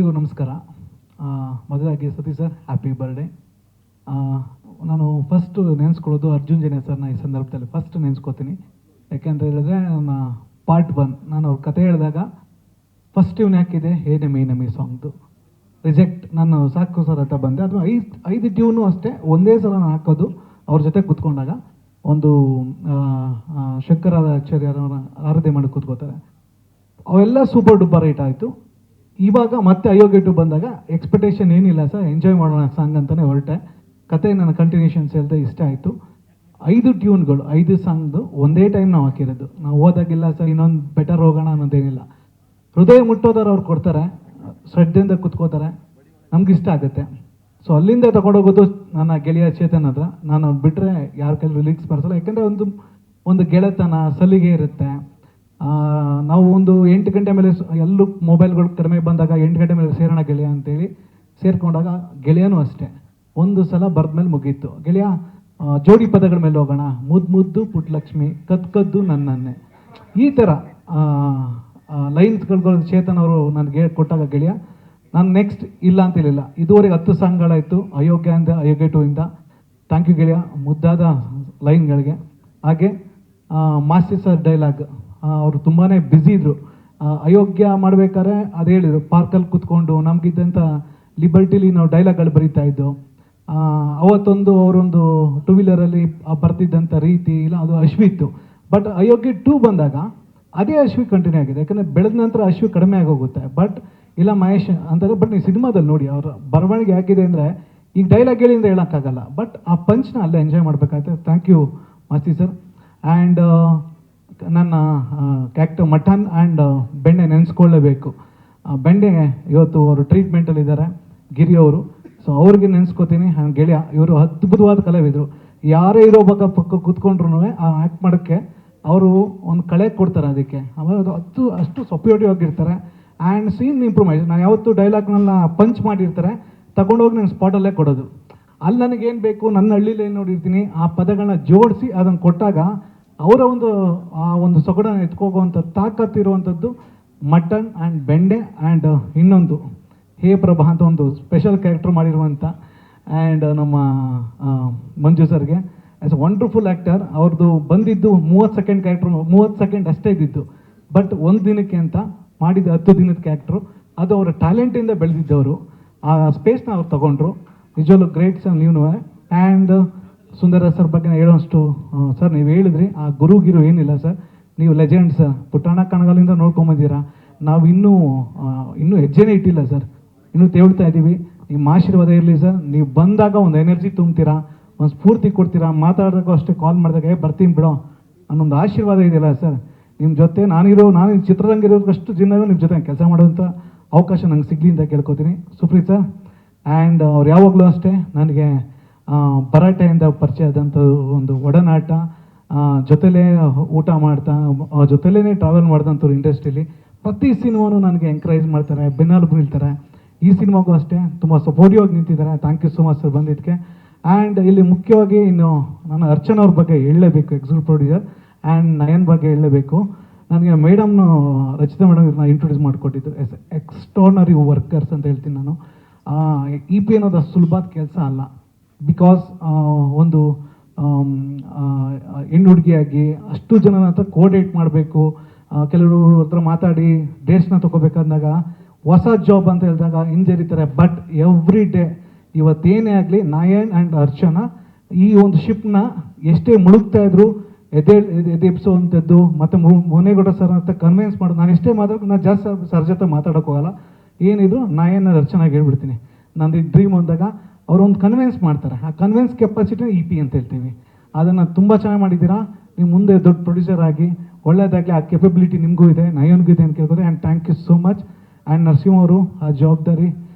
ಎಲ್ರಿಗೂ ನಮಸ್ಕಾರ. ಮೊದಲಾಗಿ ಸತೀಶ್ ಸರ್ ಹ್ಯಾಪಿ ಬರ್ಡೇ. ನಾನು ಫಸ್ಟ್ ನೆನೆಸ್ಕೊಳ್ಳೋದು ಅರ್ಜುನ್ ಜನ್ಯ ಸರ್ನ ಈ ಸಂದರ್ಭದಲ್ಲಿ ಫಸ್ಟ್ ನೆನೆಸ್ಕೋತೀನಿ. ಯಾಕೆಂತ ಹೇಳಿದ್ರೆ ನನ್ನ ಪಾರ್ಟ್ 1 ನಾನು ಅವ್ರ ಕತೆ ಹೇಳಿದಾಗ ಫಸ್ಟ್ ಟ್ಯೂನ್ ಹಾಕಿದೆ ಹೇ ನಮಿ ನಮಿ ಸಾಂಗ್ದು. ರಿಜೆಕ್ಟ್ ನಾನು ಸಾಕು ಸರ್ ಅಂತ ಬಂದೆ. ಅದು ಐದು ಟ್ಯೂನು ಅಷ್ಟೇ ಒಂದೇ ಸಲ ನಾನು ಹಾಕೋದು ಅವ್ರ ಜೊತೆ ಕೂತ್ಕೊಂಡಾಗ. ಒಂದು ಶಂಕರಾಚಾರ್ಯರವರ ಆರಾಧನೆ ಮಾಡಿ ಕೂತ್ಕೋತಾರೆ. ಅವೆಲ್ಲ ಸೂಪರ್ ಡೂಪರ್ ಹಿಟ್ ಆಯಿತು. ಇವಾಗ ಮತ್ತೆ ಅಯೋಗ್ಯ ಟು ಬಂದಾಗ ಎಕ್ಸ್ಪೆಕ್ಟೇಷನ್ ಏನಿಲ್ಲ ಸರ್, ಎಂಜಾಯ್ ಮಾಡೋಣ ಸಾಂಗ್ ಅಂತಲೇ ಹೊರಟೆ. ಕತೆ ನನ್ನ ಕಂಟಿನ್ಯೂಷನ್ಸ್ ಹೇಳ್ದೆ ಇಷ್ಟ ಆಯಿತು. 5 ಟ್ಯೂನ್ಗಳು 5 ಸಾಂಗ್ದು ಒಂದೇ ಟೈಮ್ ನಾವು ಹಾಕಿರೋದು. ನಾವು ಓದಾಗಿಲ್ಲ ಸರ್ ಇನ್ನೊಂದು ಬೆಟರ್ ಹೋಗೋಣ ಅನ್ನೋದೇನಿಲ್ಲ. ಹೃದಯ ಮುಟ್ಟೋದಾರು ಅವ್ರು ಕೊಡ್ತಾರೆ, ಶ್ರದ್ಧೆಯಿಂದ ಕುತ್ಕೋತಾರೆ, ನಮ್ಗೆ ಇಷ್ಟ ಆಗುತ್ತೆ. ಸೊ ಅಲ್ಲಿಂದ ತಗೊಂಡೋಗೋದು ನನ್ನ ಗೆಳೆಯ ಚೇತನ್ ಹತ್ರ. ನಾನು ಅವ್ನು ಬಿಟ್ಟರೆ ಯಾರ ಕೈಲಿ ಲಿರಿಕ್ಸ್ ಬರ್ಸಲ್ಲ. ಯಾಕೆಂದರೆ ಒಂದು ಗೆಳೆತನ ಸಲಿಗೆ ಇರುತ್ತೆ. ನಾವು ಒಂದು 8 ಗಂಟೆ ಮೇಲೆ ಎಲ್ಲೂ ಮೊಬೈಲ್ಗಳು ಕಡಿಮೆ ಬಂದಾಗ 8 ಗಂಟೆ ಮೇಲೆ ಸೇರೋಣ ಗೆಳೆಯ ಅಂತೇಳಿ ಸೇರ್ಕೊಂಡಾಗ ಗೆಳೆಯನೂ ಅಷ್ಟೇ ಒಂದು ಸಲ ಬರೆದ್ಮೇಲೆ ಮುಗೀತು. ಗೆಳೆಯ ಜೋಡಿ ಪದಗಳ ಮೇಲೆ ಹೋಗೋಣ, ಮುದ್ದು ಪುಟ್ಟಲಕ್ಷ್ಮಿ ಕದ್ದು ನನ್ನನ್ನೇ, ಈ ಥರ ಲೈನ್ಸ್ಗಳು ಚೇತನ್ ಅವರು ನನಗೆ ಕೊಟ್ಟಾಗ ಗೆಳೆಯ ನಾನು ನೆಕ್ಸ್ಟ್ ಇಲ್ಲ ಅಂತೇಳಿಲ್ಲ. ಇದುವರೆಗೆ 10 ಸಾಂಗ್ಗಳಾಯಿತು ಅಯೋಗ್ಯ 2 ಇಂದ. ಥ್ಯಾಂಕ್ ಯು ಗೆಳೆಯ, ಮುದ್ದಾದ ಲೈನ್ಗಳಿಗೆ. ಹಾಗೆ ಮಾಸ್ಟರ್ ಸರ್ ಡೈಲಾಗ್ ಅವರು ತುಂಬಾ ಬ್ಯುಸಿ ಇದ್ದರು. ಅಯೋಗ್ಯ ಮಾಡಬೇಕಾದ್ರೆ ಅದು ಹೇಳಿದರು, ಪಾರ್ಕಲ್ಲಿ ಕೂತ್ಕೊಂಡು ನಮಗಿದ್ದಂಥ ಲಿಬರ್ಟಿಲಿ ನಾವು ಡೈಲಾಗ್ಗಳು ಬರೀತಾ ಇದ್ದು. ಅವತ್ತೊಂದು ಅವರೊಂದು 2 ವೀಲರಲ್ಲಿ ಬರ್ತಿದ್ದಂಥ ರೀತಿ ಇಲ್ಲ, ಅದು ಅಶ್ವಿ ಇತ್ತು. ಬಟ್ ಅಯೋಗ್ಯ 2 ಬಂದಾಗ ಅದೇ ಅಶ್ವಿ ಕಂಟಿನ್ಯೂ ಆಗಿದೆ. ಯಾಕಂದರೆ ಬೆಳೆದ ನಂತರ ಅಶ್ವಿ ಕಡಿಮೆ ಆಗೋಗುತ್ತೆ. ಬಟ್ ಇಲ್ಲ ಮಹೇಶ್ ಅಂತಂದರೆ, ಬಟ್ ನೀವು ಸಿನಿಮಾದಲ್ಲಿ ನೋಡಿ ಅವ್ರ ಬರವಣಿಗೆ ಹಾಕಿದೆ ಅಂದರೆ ಈಗ ಡೈಲಾಗ್ ಹೇಳಿ ಅಂದರೆ ಹೇಳೋಕ್ಕಾಗಲ್ಲ. ಬಟ್ ಆ ಪಂಚ್ನ ಅಲ್ಲೇ ಎಂಜಾಯ್ ಮಾಡಬೇಕಾಯ್ತು. Thank you Masti sir. And ನನ್ನ ಕ್ಯಾಕ್ಟರ್ ಮಟನ್ ಆ್ಯಂಡ್ ಬೆಣ್ಣೆ ನೆನೆಸ್ಕೊಳ್ಳೇಬೇಕು. ಬೆಣ್ಣೆ ಇವತ್ತು ಅವರು ಟ್ರೀಟ್ಮೆಂಟಲ್ಲಿದ್ದಾರೆ, ಗಿರಿ ಅವರು. ಸೊ ಅವ್ರಿಗೆ ನೆನೆಸ್ಕೋತೀನಿ. ಗೆಳೆಯ ಇವರು ಅದ್ಭುತವಾದ ಕಲಾವಿದರು. ಯಾರೇ ಇರೋ ಪಕ್ಕ ಕೂತ್ಕೊಂಡ್ರು ಆ ಆ್ಯಕ್ಟ್ ಮಾಡೋಕ್ಕೆ ಅವರು ಒಂದು ಕಳೆ ಕೊಡ್ತಾರೆ. ಅದಕ್ಕೆ ಆಮೇಲೆ ಅದು ಅಷ್ಟು ಸಪೋರ್ಟಿವ್ ಆಗಿರ್ತಾರೆ. And scene improvise. ನಾನು ಯಾವತ್ತೂ ಡೈಲಾಗ್ನೆಲ್ಲ ಪಂಚ್ ಮಾಡಿರ್ತಾರೆ, ತಗೊಂಡೋಗಿ ನಾನು ಸ್ಪಾಟಲ್ಲೇ ಕೊಡೋದು. ಅಲ್ಲಿ ನನಗೇನು ಬೇಕು, ನನ್ನ ಹಳ್ಳಿಲಿ ಏನು ನೋಡಿರ್ತೀನಿ ಆ ಪದಗಳನ್ನ ಜೋಡಿಸಿ ಅದನ್ನು ಕೊಟ್ಟಾಗ ಅವರ ಒಂದು ಸೊಗಡನ್ನು ಎತ್ಕೋಗುವಂಥ ತಾಕತ್ತಿರುವಂಥದ್ದು ಮಟನ್ ಆ್ಯಂಡ್ ಬೆಂಡೆ. ಆ್ಯಂಡ್ ಇನ್ನೊಂದು ಹೇ ಪ್ರಭಾ ಅಂತ ಒಂದು ಸ್ಪೆಷಲ್ ಕ್ಯಾರೆಕ್ಟರ್ ಮಾಡಿರುವಂಥ ಆ್ಯಂಡ್ ನಮ್ಮ ಮಂಜು ಸರ್ಗೆ ಆ್ಯಸ್ ಅ ವಂಡರ್ಫುಲ್ ಆ್ಯಕ್ಟರ್. ಅವ್ರದ್ದು ಬಂದಿದ್ದು 30 ಸೆಕೆಂಡ್ ಕ್ಯಾರೆಕ್ಟ್ರು, 30 ಸೆಕೆಂಡ್ ಅಷ್ಟೇ ಇದ್ದಿದ್ದು. ಬಟ್ 1 ದಿನಕ್ಕೆ ಅಂತ ಮಾಡಿದ 10 ದಿನದ ಕ್ಯಾರೆಕ್ಟ್ರು. ಅದು ಅವರ ಟ್ಯಾಲೆಂಟಿಂದ ಬೆಳೆದಿದ್ದವರು. ಆ ಸ್ಪೇಸ್ನ ಅವ್ರು ತೊಗೊಂಡ್ರು. ನಿಜವಲ್ಲೂ ಗ್ರೇಟ್ ಸರ್ ನೀವು. ಆ್ಯಂಡ್ ಸುಂದರ ಸರ್ ಬಗ್ಗೆ ಹೇಳೋಷ್ಟು ಸರ್ ನೀವು ಹೇಳಿದ್ರಿ, ಆ ಗುರುಗಿರು ಏನಿಲ್ಲ ಸರ್, ನೀವು ಲೆಜೆಂಡ್ ಸರ್. ಪುಟ್ಟಣ ಕಣಗಾಲಿಂದ ನೋಡ್ಕೊಂಬಂದಿರಾ. ನಾವು ಇನ್ನೂ ಹೆಜ್ಜೆನೇ ಇಟ್ಟಿಲ್ಲ ಸರ್, ಇನ್ನೂ ತೇಳ್ತಾ ಇದ್ದೀವಿ. ನಿಮ್ಮ ಆಶೀರ್ವಾದ ಇರಲಿ ಸರ್. ನೀವು ಬಂದಾಗ ಒಂದು ಎನರ್ಜಿ ತುಂಬ್ತೀರಾ, ಒಂದು ಸ್ಫೂರ್ತಿ ಕೊಡ್ತೀರಾ. ಮಾತಾಡಿದಾಗ ಅಷ್ಟೇ ಕಾಲ್ ಮಾಡಿದಾಗ ಬರ್ತೀನಿ ಬಿಡೋ ಅನ್ನೊಂದು ಆಶೀರ್ವಾದ ಇದೆಯಲ್ಲ ಸರ್ ನಿಮ್ಮ ಜೊತೆ. ನಾನು ಚಿತ್ರರಂಗಿರೋದಷ್ಟು ದಿನ ನಿಮ್ಮ ಜೊತೆ ಕೆಲಸ ಮಾಡುವಂಥ ಅವಕಾಶ ನಂಗೆ ಸಿಗಲಿ ಅಂತ ಕೇಳ್ಕೊತೀನಿ. ಸುಪ್ರೀತ್ ಸರ್. ಆ್ಯಂಡ್ ಅವ್ರು ಯಾವಾಗಲೂ ಅಷ್ಟೇ ನನಗೆ ಭರಾಟೆಯಿಂದ ಪರಿಚಯ ಆದಂಥ ಒಂದು ಒಡನಾಟ, ಜೊತೆಲೇ ಊಟ ಮಾಡ್ತಾ ಜೊತೆಲೇ ಟ್ರಾವೆಲ್ ಮಾಡಿದಂಥವ್ರು ಇಂಡಸ್ಟ್ರೀಲಿ. ಪ್ರತಿ ಸಿನಿಮಾನು ನನಗೆ ಎಂಕರೇಜ್ ಮಾಡ್ತಾರೆ, ಬೆನ್ನೆಲುಬು ನಿಲ್ತಾರೆ. ಈ ಸಿನಿಮಾಗೂ ಅಷ್ಟೇ ತುಂಬ ಸಪೋರ್ಟಿವ್ ಆಗಿ ನಿಂತಿದ್ದಾರೆ. Thank you so much sir ಬಂದಿದ್ದಕ್ಕೆ. ಆ್ಯಂಡ್ ಇಲ್ಲಿ ಮುಖ್ಯವಾಗಿ ಇನ್ನು ನಾನು ಅರ್ಚನಾ ಅವ್ರ ಬಗ್ಗೆ ಹೇಳಲೇಬೇಕು, ಎಕ್ಸಿಕ್ಯೂಟಿವ್ ಪ್ರೊಡ್ಯೂಸರ್. ಆ್ಯಂಡ್ ನಯನ್ ಬಗ್ಗೆ ಹೇಳಲೇಬೇಕು. ನನಗೆ ಮೇಡಮ್ನು ರಚಿತಾ ಮೇಡಮ್ ಇವ್ರನ್ನ ಇಂಟ್ರೊಡ್ಯೂಸ್ ಮಾಡಿಕೊಟ್ಟಿದ್ದು. ಎಕ್ಸ್ಟ್ರಾರ್ನರಿ ವರ್ಕರ್ಸ್ ಅಂತ ಹೇಳ್ತೀನಿ ನಾನು. EP ಅನ್ನೋದು ಸುಲಭದ ಕೆಲಸ ಅಲ್ಲ. ಬಿಕಾಸ್ ಒಂದು ಹೆಣ್ಣು ಹುಡುಗಿಯಾಗಿ ಅಷ್ಟು ಜನನ ಹತ್ರ ಕೋಆರ್ಡಿನೇಟ್ ಮಾಡಬೇಕು, ಕೆಲವರು ಹತ್ರ ಮಾತಾಡಿ ಡೇಟ್ಸ್ನ ತೊಗೋಬೇಕಂದಾಗ ಹೊಸ ಜಾಬ್ ಅಂತ ಹೇಳಿದಾಗ ಹಿಂಜರಿತಾರೆ. ಬಟ್ ಎವ್ರಿ ಡೇ ಇವತ್ತೇನೇ ಆಗಲಿ ನಯನ್ ಆ್ಯಂಡ್ ಅರ್ಚನಾ ಈ ಒಂದು ಶಿಪ್ನ ಎಷ್ಟೇ ಮುಳುಗ್ತಾ ಇದ್ರು ಎದೆಪ್ಸೋವಂಥದ್ದು. ಮತ್ತು ಮುನೇಗೌಡ ಸರ್ ಅಂತ ಕನ್ವಿನ್ಸ್ ಮಾಡೋದು. ನಾನು ಎಷ್ಟೇ ನಾನು ಜಾಸ್ತಿ ಸರ್ ಜೊತೆ ಮಾತಾಡೋಕೆ ಹೋಗಲ್ಲ. ಏನಿದ್ರು ನಯನ್ ಅರ್ಚನಾಗಿ ಹೇಳ್ಬಿಡ್ತೀನಿ. ನಂದು ಈ ಡ್ರೀಮ್ ಅಂದಾಗ ಅವರು ಒಂದು ಕನ್ವಿನ್ಸ್ ಮಾಡ್ತಾರೆ. ಆ ಕನ್ವಿನ್ಸ್ ಕೆಪಾಸಿಟಿನ EP ಅಂತ ಹೇಳ್ತೀವಿ. ಅದನ್ನು ತುಂಬ ಚೆನ್ನಾಗಿ ಮಾಡಿದ್ದೀರಾ. ನೀವು ಮುಂದೆ ದೊಡ್ಡ ಪ್ರೊಡ್ಯೂಸರ್ ಆಗಿ ಒಳ್ಳೆಯದಾಗಲಿ. ಆ ಕೆಪಬಿಲಿಟಿ ನಿಮಗೂ ಇದೆ, ನಯನ್ಗೂ ಇದೆ ಅಂತ ಕೇಳ್ಬೋದು. And thank you so much. And Narasimha ಅವರು ಆ ಜವಾಬ್ದಾರಿ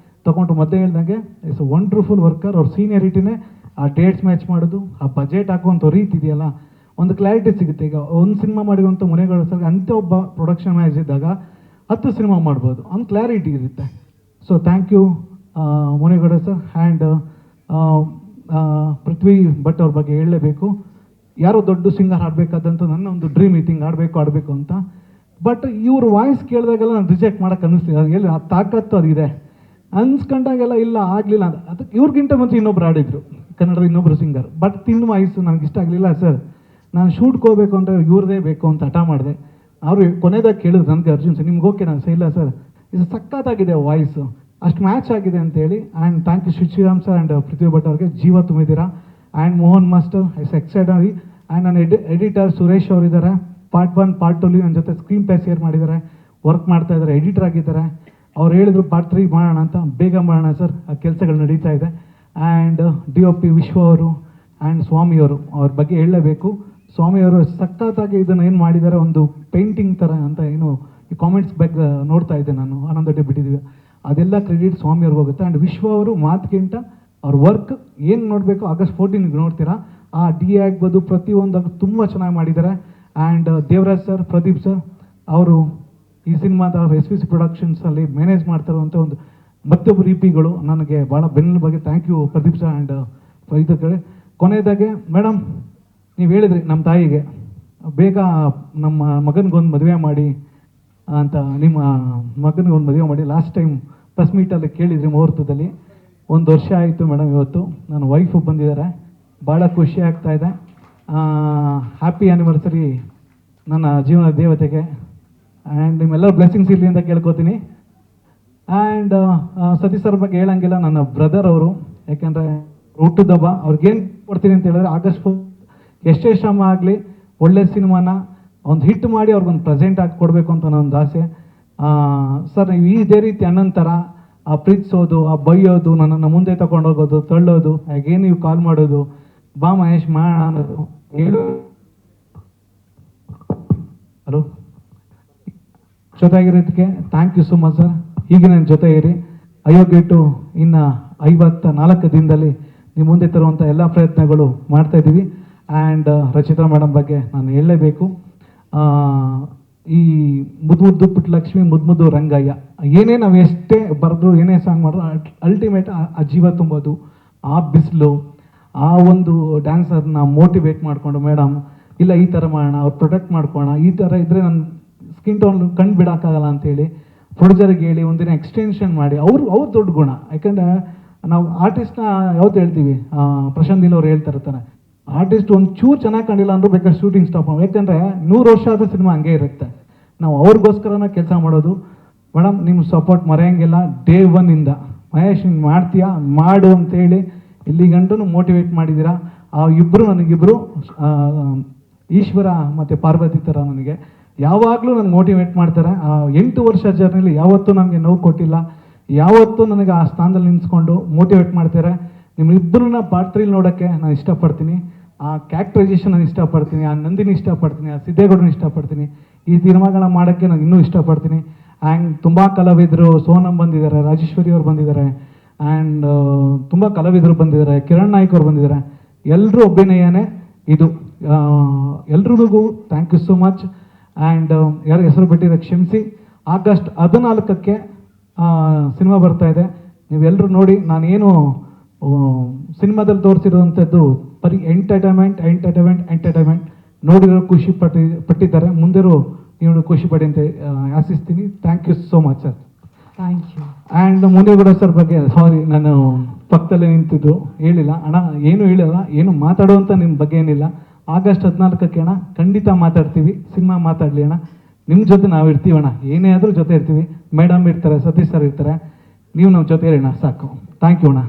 ತೊಗೊಂಡ್ರು. ಮೊದಲೇ ಹೇಳ್ದಂಗೆ ಇಟ್ಸ್ ಅ ವಂಡರ್ಫುಲ್ ವರ್ಕರ್. ಅವ್ರ ಸೀನಿಯರಿಟಿನೇ ಆ ಡೇಟ್ಸ್ ಮ್ಯಾಚ್ ಮಾಡೋದು, ಆ ಬಜೆಟ್ ಹಾಕುವಂಥ ರೀತಿ ಇದೆಯಲ್ಲ, ಒಂದು ಕ್ಲಾರಿಟಿ ಸಿಗುತ್ತೆ. ಈಗ ಒಂದು ಸಿನಿಮಾ ಮಾಡಿರುವಂಥ ಮುನೇಗೌಡ ಸರ್ಗೆ ಅಂಥ ಒಬ್ಬ ಪ್ರೊಡಕ್ಷನ್ ಮ್ಯಾನೇಜರ್ ಇದ್ದಾಗ 10 ಸಿನಿಮಾ ಮಾಡ್ಬೋದು, ಒಂದು ಕ್ಲಾರಿಟಿ ಇರುತ್ತೆ. So thank you Munegowda sir. And Prithvi Bhat ಅವ್ರ ಬಗ್ಗೆ ಹೇಳಲೇಬೇಕು. ಯಾರೋ ದೊಡ್ಡ ಸಿಂಗರ್ ಹಾಡಬೇಕಾದಂಥ ನನ್ನ ಒಂದು ಡ್ರೀಮ್ ಇತ್ತು, ಆಡಬೇಕು ಅಂತ. ಬಟ್ ಇವ್ರ ವಾಯ್ಸ್ ಕೇಳಿದಾಗೆಲ್ಲ ನಾನು ರಿಜೆಕ್ಟ್ ಮಾಡೋಕ್ಕೆ ಅನ್ನಿಸ್ಲಿಲ್ಲ. ಎಲ್ಲಿ ಆ ತಾಕತ್ತು ಅದಿದೆ. ಅನ್ಸ್ಕೊಂಡಾಗೆಲ್ಲ ಇಲ್ಲ ಆಗಲಿಲ್ಲ ಅಂತ. ಅದಕ್ಕೆ ಇವ್ರಿಗಿಂತ ಮುಂಚೆ ಇನ್ನೊಬ್ರು ಆಡಿದ್ರು, ಕನ್ನಡದ ಇನ್ನೊಬ್ರು ಸಿಂಗರ್. ಬಟ್ ತಿನ್ನು ವಾಯ್ಸು ನನಗೆ ಇಷ್ಟ ಆಗಲಿಲ್ಲ ಸರ್, ನಾನು ಶೂಟ್ಗೆ ಹೋಗ್ಬೇಕು ಅಂದರೆ ಇವ್ರದೇ ಬೇಕು ಅಂತ ಹಠ ಮಾಡಿದೆ. ಅವರು ಕೊನೆದಾಗ ಕೇಳಿದ್ರು ನನಗೆ, ಅರ್ಜುನ್ ಸರ್ ನಿಮ್ಗೆ ಓಕೆ? ನಾನು ಇಲ್ಲ ಸರ್, ಇದು ಸಖತ್ತಾಗಿದೆ ವಾಯ್ಸು, ಅಷ್ಟು ಮ್ಯಾಚ್ ಆಗಿದೆ ಅಂತೇಳಿ. And thank you Shriram sir and Prithvi Bhat ಅವ್ರಿಗೆ ಜೀವ ತುಂಬಿದ್ದೀರಾ. ಆ್ಯಂಡ್ ಮೋಹನ್ ಮಾಸ್ಟರ್ ಐಸ್ ಎಕ್ಸೈಟರಿ. ಆ್ಯಂಡ್ ನನ್ನ ಎಡಿಟರ್ ಸುರೇಶ್ ಅವರಿದ್ದಾರೆ, ಪಾರ್ಟ್ 1 ಪಾರ್ಟ್ 2 ನನ್ನ ಜೊತೆ ಸ್ಕ್ರೀನ್ ಪ್ಲೇ ಶೇರ್ ಮಾಡಿದ್ದಾರೆ, ವರ್ಕ್ ಮಾಡ್ತಾ ಇದ್ದಾರೆ, ಎಡಿಟರ್ ಆಗಿದ್ದಾರೆ. ಅವ್ರು ಹೇಳಿದ್ರು ಪಾರ್ಟ್ 3 ಮಾಡೋಣ ಅಂತ, ಬೇಗ ಮಾಡೋಣ ಸರ್, ಆ ಕೆಲಸಗಳು ನಡೀತಾ ಇದೆ. ಆ್ಯಂಡ್ DOP ವಿಶ್ವ ಅವರು ಆ್ಯಂಡ್ ಸ್ವಾಮಿಯವರು, ಅವ್ರ ಬಗ್ಗೆ ಹೇಳಲೇಬೇಕು. ಸ್ವಾಮಿಯವರು ಸಖತ್ತಾಗಿ ಇದನ್ನು ಏನು ಮಾಡಿದ್ದಾರೆ, ಒಂದು ಪೇಂಟಿಂಗ್ ಥರ ಅಂತ ಏನು ಈ ಕಾಮೆಂಟ್ಸ್ ಬಗ್ಗೆ ನೋಡ್ತಾ ಇದ್ದೆ ನಾನು, ಆನಂದೊಡ್ಡಿ ಬಿಟ್ಟಿದ್ದೀವಿ, ಅದೆಲ್ಲ ಕ್ರೆಡಿಟ್ ಸ್ವಾಮಿಯವ್ರಿಗೆ ಹೋಗುತ್ತೆ. ಆ್ಯಂಡ್ ವಿಶ್ವ ಅವರು ಮಾತಿಗಿಂತ ಅವ್ರ ವರ್ಕ್ ಏನು ನೋಡಬೇಕು, August 14 ನೋಡ್ತೀರಾ, ಆ DA ಆಗ್ಬೋದು ಪ್ರತಿಯೊಂದು ತುಂಬ ಚೆನ್ನಾಗಿ ಮಾಡಿದ್ದಾರೆ. And Devaraj sir, Pradeep sir ಅವರು ಈ ಸಿನಿಮಾದ SPC ಪ್ರೊಡಕ್ಷನ್ಸಲ್ಲಿ ಮ್ಯಾನೇಜ್ ಮಾಡ್ತಾರಂಥ ಒಂದು ಮತ್ತೊಬ್ಬರು EP-ಗಳು ನನಗೆ ಭಾಳ ಬೆನ್ನೆಲ ಬಗ್ಗೆ. Thank you Pradeep sir and ಇದಕ್ಕೆ. ಕೊನೆಯದಾಗೆ ಮೇಡಮ್, ನೀವು ಹೇಳಿದ್ರಿ ನಮ್ಮ ತಾಯಿಗೆ ಬೇಗ ನಮ್ಮ ಮಗನಿಗೊಂದು ಮದುವೆ ಮಾಡಿ ಅಂತ, ನಿಮ್ಮ ಮಗನಿಗೊಂದು ಮದುವೆ ಮಾಡಿ ಲಾಸ್ಟ್ ಟೈಮ್ ಪ್ರೆಸ್ ಮೀಟಲ್ಲಿ ಕೇಳಿದ್ರಿ ಮುಹೂರ್ತದಲ್ಲಿ. 1 ವರ್ಷ ಆಯಿತು ಮೇಡಮ್, ಇವತ್ತು ನನ್ನ ವೈಫು ಬಂದಿದ್ದಾರೆ, ಭಾಳ ಖುಷಿ ಆಗ್ತಾ ಇದೆ. ಹ್ಯಾಪಿ ಆ್ಯನಿವರ್ಸರಿ ನನ್ನ ಜೀವನದ ದೇವತೆಗೆ. ಆ್ಯಂಡ್ ನಿಮ್ಮೆಲ್ಲರ ಬ್ಲೆಸ್ಸಿಂಗ್ಸ್ ಇರಲಿ ಅಂತ ಕೇಳ್ಕೊತೀನಿ. ಆ್ಯಂಡ್ ಸತೀಶ್ ಸರ್ ಬಗ್ಗೆ ಹೇಳಂಗಿಲ್ಲ, ನನ್ನ ಬ್ರದರ್ ಅವರು, ಯಾಕೆಂದರೆ ಹುಟ್ಟುದಬ್ಬ ಅವ್ರಿಗೇನು ಕೊಡ್ತೀನಿ ಅಂತ ಹೇಳಿದ್ರೆ August 4 ಎಷ್ಟೇ ಶ್ರಮ ಆಗಲಿ ಒಳ್ಳೆ ಸಿನಿಮಾನ ಒಂದು ಹಿಟ್ ಮಾಡಿ ಅವ್ರಿಗೊಂದು ಪ್ರೆಸೆಂಟ್ ಆಗಿ ಕೊಡಬೇಕು ಅಂತ ನನ್ನೊಂದು ಆಸೆ. ಸರ್ ನೀವು ಇದೇ ರೀತಿ ಅಣ್ಣನ ಥರ ಆ ಪ್ರೀತಿಸೋದು, ಆ ಬೈಯೋದು, ನನ್ನನ್ನು ಮುಂದೆ ತಗೊಂಡೋಗೋದು, ತಳ್ಳೋದು, ಹಾಗೇನು ನೀವು ಕಾಲ್ ಮಾಡೋದು, ಬಾ ಮಹೇಶ್ ಮಾಡೋಣ ಅನ್ನೋದು, ಹೇಳು ಹಲೋ ಜೊತೆಗಿರೋದಕ್ಕೆ thank you so much sir. ಹೀಗೆ ನನ್ನ ಜೊತೆ ಇರಿ. ಅಯೋಗ್ಯ ಟು ಇನ್ನು 54 ದಿನದಲ್ಲಿ ನಿಮ್ಮ ಮುಂದೆ ತರುವಂಥ ಎಲ್ಲ ಪ್ರಯತ್ನಗಳು ಮಾಡ್ತಾಯಿದ್ದೀವಿ. ಆ್ಯಂಡ್ ರಚಿತಾ ಮೇಡಮ್ ಬಗ್ಗೆ ನಾನು ಹೇಳಲೇಬೇಕು. ಈ ಮುದ್ದು ಪುಟ್ಟ ಲಕ್ಷ್ಮಿ, ಮುದ್ದು ರಂಗಯ್ಯ, ಏನೇ ನಾವು ಎಷ್ಟೇ ಬರೆದ್ರು, ಏನೇ ಸಾಂಗ್ ಮಾಡಿದ್ರು, ಅಲ್ಟಿಮೇಟ್ ಆ ಜೀವ ತುಂಬೋದು, ಆ ಬಿಸಿಲು, ಆ ಒಂದು ಡ್ಯಾನ್ಸರ್ನ ಮೋಟಿವೇಟ್ ಮಾಡಿಕೊಂಡು ಮೇಡಮ್ ಇಲ್ಲ ಈ ಥರ ಮಾಡೋಣ, ಅವ್ರು ಪ್ರೊಟೆಕ್ಟ್ ಮಾಡ್ಕೊಳ್ಳೋಣ, ಈ ಥರ ಇದ್ದರೆ ನನ್ನ ಸ್ಕಿನ್ ಟೋನ್ ಕಂಡು ಬಿಡೋಕ್ಕಾಗಲ್ಲ ಅಂತೇಳಿ ಪ್ರೊಡ್ಯೂಸರ್ಗೆ ಹೇಳಿ ಒಂದಿನ ಎಕ್ಸ್ಟೆನ್ಷನ್ ಮಾಡಿ, ಅವ್ರು ದೊಡ್ಡ ಗುಣ. ಯಾಕಂದರೆ ನಾವು ಆರ್ಟಿಸ್ಟ್ನ ಯಾವತ್ತು ಹೇಳ್ತೀವಿ, ಪ್ರಶಾಂತ್ ನೀಲ್ ಅವ್ರು ಹೇಳ್ತಾ ಇರ್ತಾರೆ, ಆರ್ಟಿಸ್ಟ್ ಒಂದು ಚೂರು ಚೆನ್ನಾಗಿ ಕಂಡಿಲ್ಲ ಅಂದರೂ ಬೇಕಾದ್ರೆ ಶೂಟಿಂಗ್ ಸ್ಟಾಪ್ ಮಾಡಿ, ಯಾಕಂದರೆ 100 ವರ್ಷ ಆದ ಸಿನಿಮಾ ಹಂಗೆ ಇರುತ್ತೆ. ನಾವು ಅವ್ರಿಗೋಸ್ಕರನ ಕೆಲಸ ಮಾಡೋದು. ಮೇಡಮ್ ನಿಮ್ಮ ಸಪೋರ್ಟ್ ಮರೆಯೋಂಗಿಲ್ಲ. ಡೇ 1 ಮಹೇಶ್ ಹಿಂಗೆ ಮಾಡ್ತೀಯಾ ಮಾಡು ಅಂತೇಳಿ ಇಲ್ಲಿ ಗಂಟು ಮೋಟಿವೇಟ್ ಮಾಡಿದ್ದೀರಾ. ಆ ಇಬ್ಬರು ನನಗಿಬ್ಬರು ಈಶ್ವರ ಮತ್ತು ಪಾರ್ವತಿ ಥರ ನನಗೆ ಯಾವಾಗಲೂ ನನಗೆ ಮೋಟಿವೇಟ್ ಮಾಡ್ತಾರೆ. ಆ 8 ವರ್ಷ ಜರ್ನಿಲಿ ಯಾವತ್ತೂ ನನಗೆ ನೋವು ಕೊಟ್ಟಿಲ್ಲ, ಯಾವತ್ತೂ ನನಗೆ ಆ ಸ್ಥಾನದಲ್ಲಿ ನಿಂತ್ಕೊಂಡು ಮೋಟಿವೇಟ್ ಮಾಡ್ತಾರೆ. ನಿಮ್ಮಿಬ್ಬರನ್ನ ಪಾರ್ಟ್ 3 ನೋಡೋಕ್ಕೆ ನಾನು ಇಷ್ಟಪಡ್ತೀನಿ. ಆ ಕ್ಯಾರೆಕ್ಟರೈಸೇಷನ್ ನಾನು ಇಷ್ಟಪಡ್ತೀನಿ, ಆ ನಂದಿನಿ ಇಷ್ಟಪಡ್ತೀನಿ, ಆ ಸಿದ್ದೇಗೌಡನ ಇಷ್ಟಪಡ್ತೀನಿ. ಈ ಸಿನಿಮಾಗಳನ್ನ ಮಾಡೋಕ್ಕೆ ನಾನು ಇನ್ನೂ ಇಷ್ಟಪಡ್ತೀನಿ. ಆ್ಯಂಡ್ ತುಂಬ ಕಲಾವಿದರು, ಸೋನಮ್ ಬಂದಿದ್ದಾರೆ, ರಾಜೇಶ್ವರಿ ಅವ್ರು ಬಂದಿದ್ದಾರೆ, ಆ್ಯಂಡ್ ತುಂಬ ಕಲಾವಿದರು ಬಂದಿದ್ದಾರೆ, ಕಿರಣ್ ನಾಯ್ಕ್ ಅವ್ರು ಬಂದಿದ್ದಾರೆ. ಎಲ್ಲರೂ ಅಭಿನಯನೇ ಇದು. ಎಲ್ರಿಗೂ thank you so much. And ಯಾರು ಹೆಸರು ಬಿಟ್ಟಿರೋ ಕ್ಷಮಿಸಿ. August 14 ಸಿನಿಮಾ ಬರ್ತಾ ಇದೆ, ನೀವೆಲ್ಲರೂ ನೋಡಿ. ನಾನೇನು ಸಿನಿಮಾದಲ್ಲಿ ತೋರಿಸಿರುವಂಥದ್ದು ಬರೀ ಎಂಟರ್ಟೈನ್ಮೆಂಟ್ ನೋಡಿರೋ ಖುಷಿ ಪಟ್ಟಿದ್ದಾರೆ. ಮುಂದೆರೂ ನೀವು ಖುಷಿ ಪಡಿ ಅಂತ ಆಶಿಸ್ತೀನಿ. Thank you so much sir. Thank you. And Munigowda sir ಬಗ್ಗೆ ಸಾರಿ, ನಾನು ಪಕ್ಕದಲ್ಲೇ ನಿಂತಿದ್ದು ಹೇಳಿಲ್ಲ ಅಣ್ಣ, ಏನು ಹೇಳಿಲ್ಲ, ಏನು ಮಾತಾಡುವಂಥ ನಿಮ್ಮ ಬಗ್ಗೆ ಏನಿಲ್ಲ. August 14 ಅಣ್ಣ ಖಂಡಿತ ಮಾತಾಡ್ತೀವಿ, ಸಿನಿಮಾ ಮಾತಾಡಲಿ ಅಣ್ಣ, ನಿಮ್ಮ ಜೊತೆ ನಾವು ಇರ್ತೀವಣ್ಣ, ಏನೇ ಆದರೂ ಜೊತೆ ಇರ್ತೀವಿ. ಮೇಡಮ್ ಇರ್ತಾರೆ, ಸತೀಶ್ ಸರ್ ಇರ್ತಾರೆ, ನೀವು ನಮ್ಮ ಜೊತೆ ಇರೋಣ ಸಾಕು. ಥ್ಯಾಂಕ್ ಯು ಅಣ್ಣ.